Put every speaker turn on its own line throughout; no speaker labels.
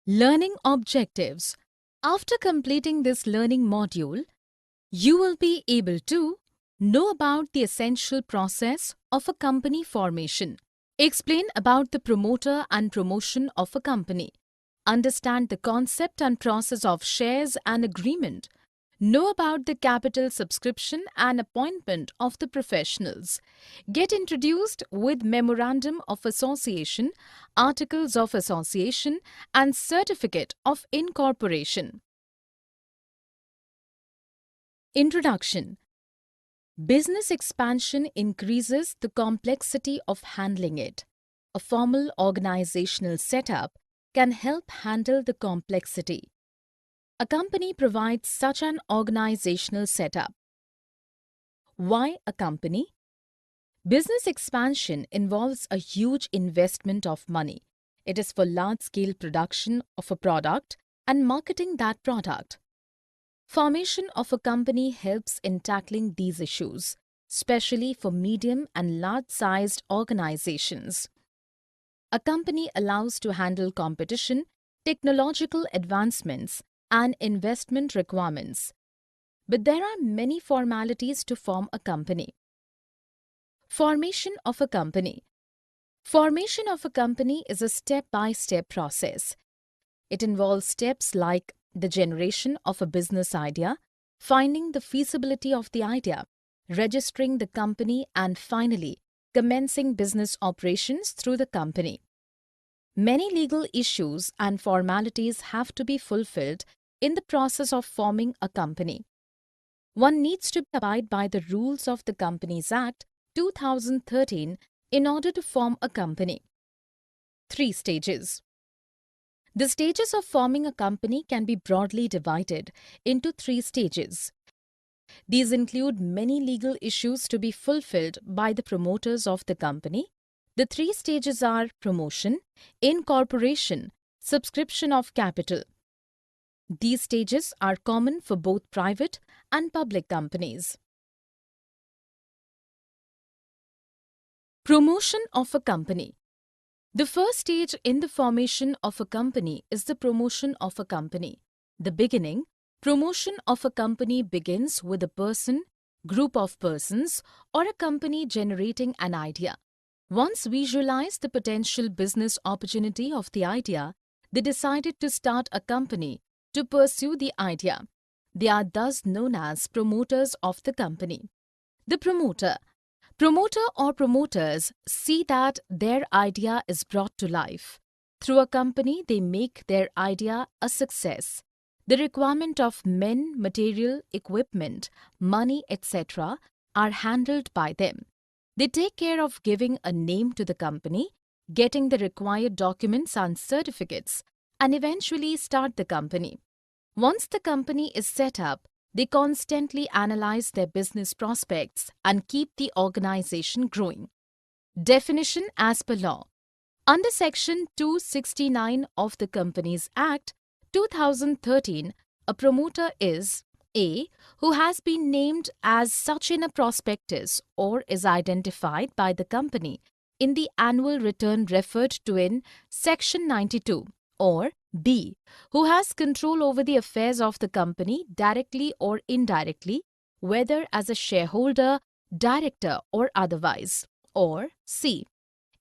Learning objectives. After completing this learning module, you will be able to know about the essential process of a company formation, explain about the promoter and promotion of a company, understand the concept and process of shares and agreement, know about the capital subscription and appointment of the professionals, get introduced with Memorandum of Association, Articles of Association and Certificate of Incorporation. Introduction. Business expansion increases the complexity of handling it. A formal organizational setup can help handle the complexity. A company provides such an organizational setup. Why a company? Business expansion involves a huge investment of money. It is for large-scale production of a product and marketing that product. Formation of a company helps in tackling these issues, especially for medium and large-sized organizations. A company allows to handle competition, technological advancements, and investment requirements. But there are many formalities to form a company. Formation of a company. Formation of a company is a step-by-step process. It involves steps like the generation of a business idea, finding the feasibility of the idea, registering the company, and finally, commencing business operations through the company. Many legal issues and formalities have to be fulfilled in the process of forming a company. One needs to abide by the rules of the Companies Act 2013 in order to form a company. 3 stages. The stages of forming a company can be broadly divided into 3 stages. These include many legal issues to be fulfilled by the promoters of the company. The 3 stages are promotion, incorporation, subscription of capital. These stages are common for both private and public companies. Promotion of a company. The first stage in the formation of a company is the promotion of a company. The beginning, promotion of a company begins with a person, group of persons, or a company generating an idea. Once visualized the potential business opportunity of the idea, they decided to start a company to pursue the idea. They are thus known as promoters of the company. The promoter. Promoter or promoters see that their idea is brought to life. Through a company, they make their idea a success. The requirement of men, material, equipment, money, etc. are handled by them. They take care of giving a name to the company, getting the required documents and certificates, and eventually start the company. Once the company is set up, they constantly analyze their business prospects and keep the organization growing. Definition as per law. Under Section 269 of the Companies Act 2013, a promoter is A. Who has been named as such in a prospectus or is identified by the company in the annual return referred to in Section 92, or B. Who has control over the affairs of the company directly or indirectly, whether as a shareholder, director or otherwise, or C.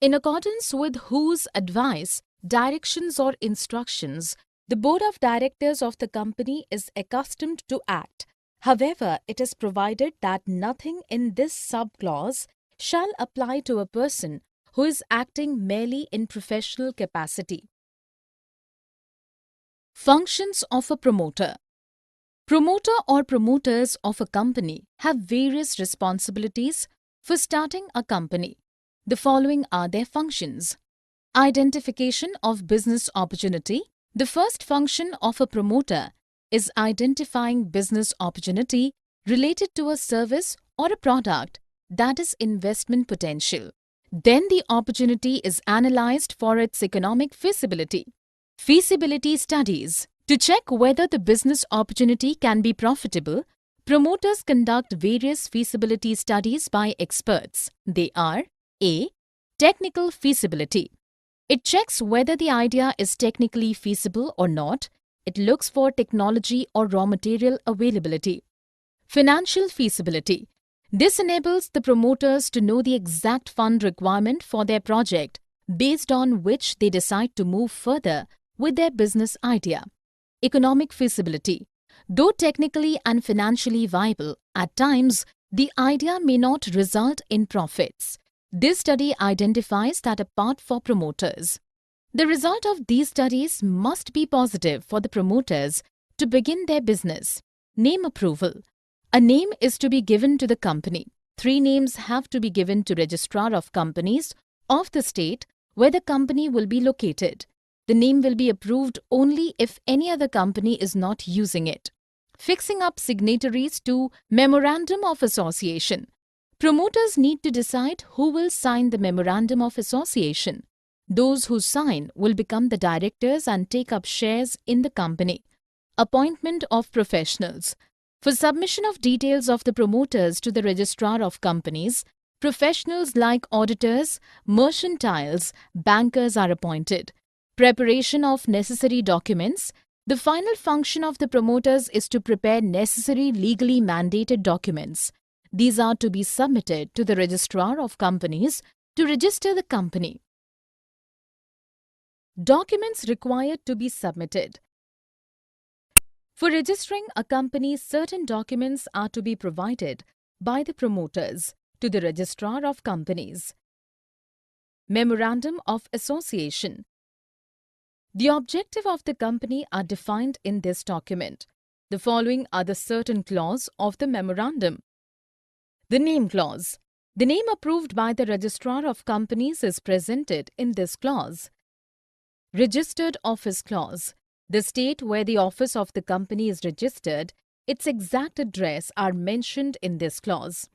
In accordance with whose advice, directions or instructions, the board of directors of the company is accustomed to act. However, it is provided that nothing in this sub-clause shall apply to a person who is acting merely in professional capacity. Functions of a promoter. Promoter or promoters of a company have various responsibilities for starting a company. The following are their functions. Identification of business opportunity. The first function of a promoter is identifying business opportunity related to a service or a product that is investment potential. Then the opportunity is analyzed for its economic feasibility. Feasibility studies. To check whether the business opportunity can be profitable, promoters conduct various feasibility studies by experts. They are A. Technical feasibility. It checks whether the idea is technically feasible or not. It looks for technology or raw material availability. Financial feasibility. This enables the promoters to know the exact fund requirement for their project, based on which they decide to move further with their business idea. Economic feasibility. Though technically and financially viable, at times the idea may not result in profits. This study identifies that a path for promoters. The result of these studies must be positive for the promoters to begin their business. Name approval. A name is to be given to the company. 3 names have to be given to Registrar of Companies of the state where the company will be located. The name will be approved only if any other company is not using it. Fixing up signatories to Memorandum of Association. Promoters need to decide who will sign the Memorandum of Association. Those who sign will become the directors and take up shares in the company. Appointment of professionals. For submission of details of the promoters to the Registrar of Companies, professionals like auditors, mercantiles, bankers are appointed. Preparation of necessary documents. The final function of the promoters is to prepare necessary legally mandated documents. These are to be submitted to the Registrar of Companies to register the company. Documents required to be submitted. For registering a company, certain documents are to be provided by the promoters to the Registrar of Companies. Memorandum of Association. The objective of the company are defined in this document. The following are the certain clause of the memorandum. The name clause. The name approved by the Registrar of Companies is presented in this clause. Registered Office Clause. The state where the office of the company is registered, its exact address are mentioned in this clause.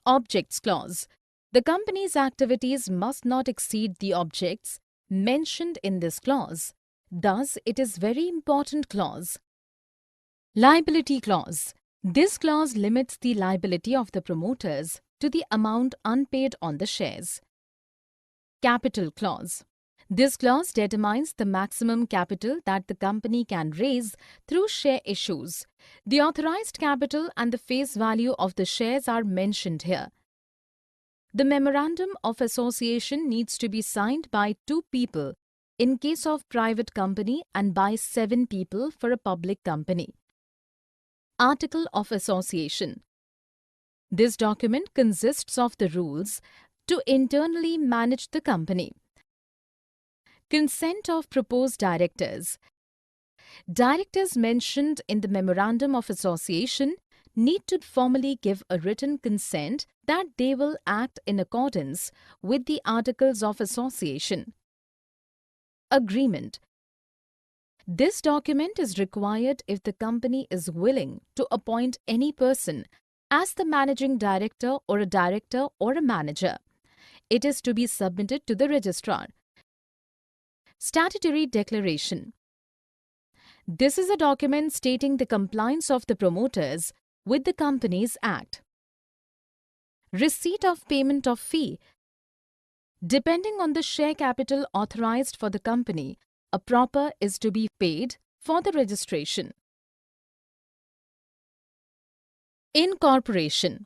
Objects Clause. The company's activities must not exceed the objects mentioned in this clause. Thus, it is very important clause. Liability Clause. This clause limits the liability of the promoters to the amount unpaid on the shares. Capital Clause. This clause determines the maximum capital that the company can raise through share issues. The authorized capital and the face value of the shares are mentioned here. The Memorandum of Association needs to be signed by 2 people in case of private company and by 7 people for a public company. Article of Association. This document consists of the rules to internally manage the company. Consent of proposed directors. Directors mentioned in the Memorandum of Association need to formally give a written consent that they will act in accordance with the Articles of Association. Agreement. This document is required if the company is willing to appoint any person as the managing director or a manager. It is to be submitted to the registrar. Statutory Declaration. This is a document stating the compliance of the promoters with the Companies Act. Receipt of payment of fee. Depending on the share capital authorized for the company, a proper is to be paid for the registration. Incorporation.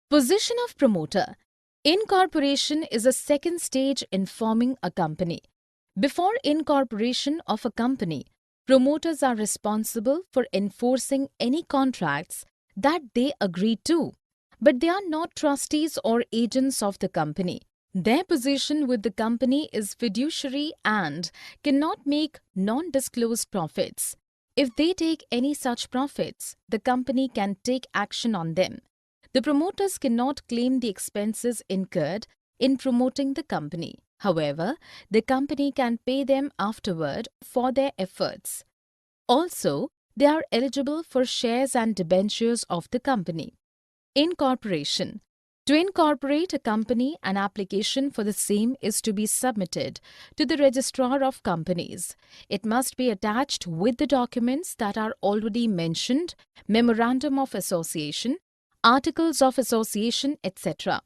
Position of promoter. Incorporation is a second stage in forming a company. Before incorporation of a company, promoters are responsible for enforcing any contracts that they agree to, but they are not trustees or agents of the company. Their position with the company is fiduciary and cannot make non-disclosed profits. If they take any such profits, the company can take action on them. The promoters cannot claim the expenses incurred in promoting the company. However, the company can pay them afterward for their efforts. Also, they are eligible for shares and debentures of the company. Incorporation. To incorporate a company, an application for the same is to be submitted to the Registrar of Companies. It must be attached with the documents that are already mentioned, Memorandum of Association, Articles of Association, etc.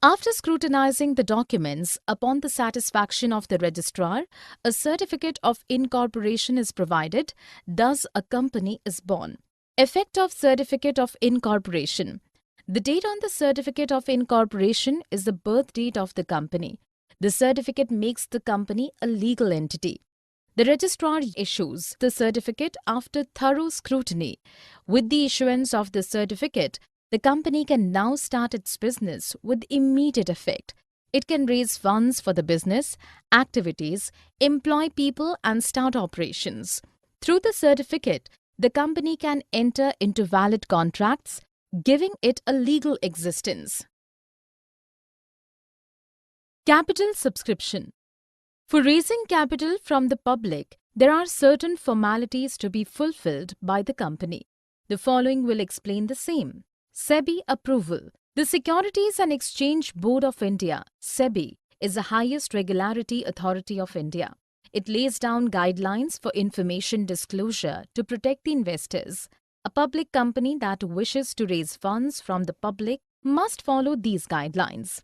After scrutinizing the documents, upon the satisfaction of the registrar, a certificate of incorporation is provided, thus a company is born. Effect of Certificate of Incorporation. The date on the Certificate of Incorporation is the birth date of the company. The certificate makes the company a legal entity. The registrar issues the certificate after thorough scrutiny. With the issuance of the certificate, the company can now start its business with immediate effect. It can raise funds for the business activities, employ people, and start operations. Through the certificate, the company can enter into valid contracts, giving it a legal existence. Capital subscription. For raising capital from the public, there are certain formalities to be fulfilled by the company. The following will explain the same. SEBI approval. The Securities and Exchange Board of India, SEBI, is the highest regulatory authority of India. It lays down guidelines for information disclosure to protect the investors. A public company that wishes to raise funds from the public must follow these guidelines.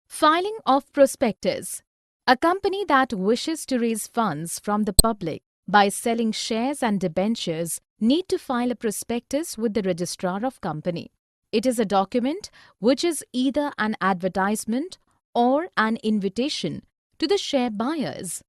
Filing of prospectus. A company that wishes to raise funds from the public by selling shares and debentures need to file a prospectus with the registrar of company. It is a document which is either an advertisement or an invitation to the share buyers.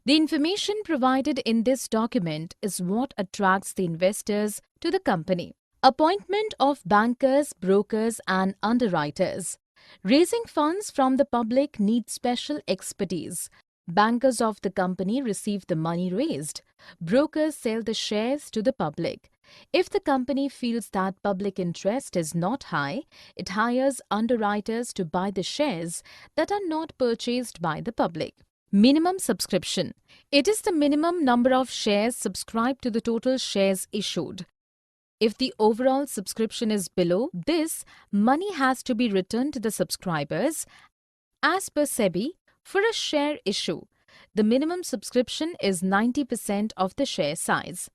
The information provided in this document is what attracts the investors to the company. Appointment of bankers, brokers, and underwriters. Raising funds from the public needs special expertise. Bankers of the company receive the money raised. Brokers sell the shares to the public. If the company feels that public interest is not high, it hires underwriters to buy the shares that are not purchased by the public. Minimum subscription. It is the minimum number of shares subscribed to the total shares issued. If the overall subscription is below this, money has to be returned to the subscribers. As per SEBI, for a share issue, the minimum subscription is 90% of the share size.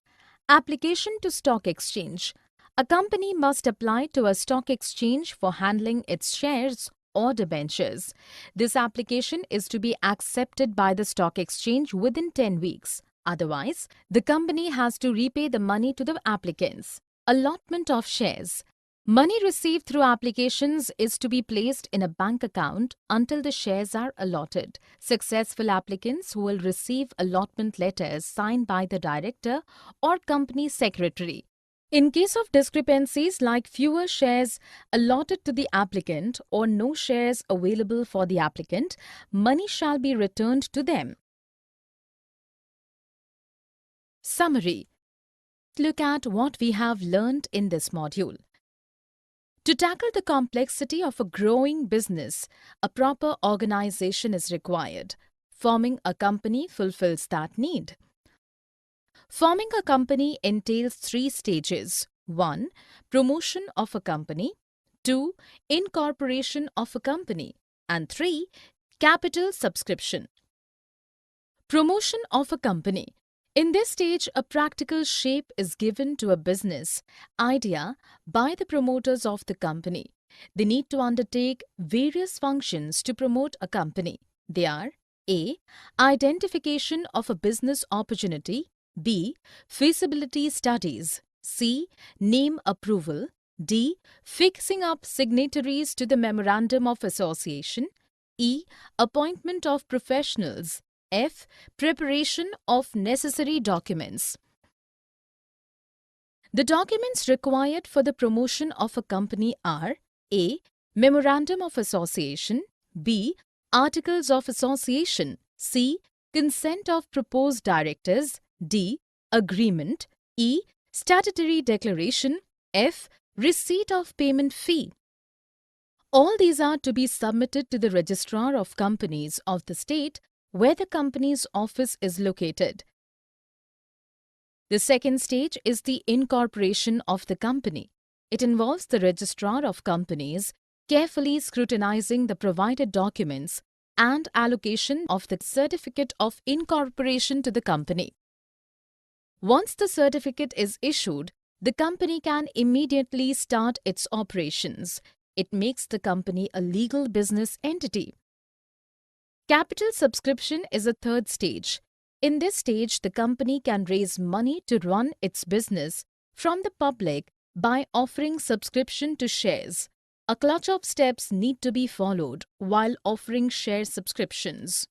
Application to stock exchange. A company must apply to a stock exchange for handling its shares or debentures. This application is to be accepted by the stock exchange within 10 weeks. Otherwise, the company has to repay the money to the applicants. Allotment of shares. Money received through applications is to be placed in a bank account until the shares are allotted. Successful applicants will receive allotment letters signed by the director or company secretary. In case of discrepancies like fewer shares allotted to the applicant or no shares available for the applicant, money shall be returned to them. Summary. Look at what we have learned in this module. To tackle the complexity of a growing business, a proper organization is required. Forming a company fulfills that need. Forming a company entails 3 stages. 1. Promotion of a company. 2. Incorporation of a company. And 3. Capital subscription. Promotion of a company. In this stage, a practical shape is given to a business idea by the promoters of the company. They need to undertake various functions to promote a company. They are A. Identification of a business opportunity. B. Feasibility studies. C. Name approval. D. Fixing up signatories to the Memorandum of Association. E. Appointment of professionals. F. Preparation of necessary documents. The documents required for the promotion of a company are A. Memorandum of Association. B. Articles of Association. C. Consent of proposed directors. D. Agreement. E. Statutory declaration. F. Receipt of payment fee. All these are to be submitted to the Registrar of Companies of the state where the company's office is located. The second stage is the incorporation of the company. It involves the Registrar of Companies carefully scrutinizing the provided documents and allocation of the certificate of incorporation to the company. Once the certificate is issued, the company can immediately start its operations. It makes the company a legal business entity. Capital subscription is a third stage. In this stage, the company can raise money to run its business from the public by offering subscription to shares. A clutch of steps need to be followed while offering share subscriptions.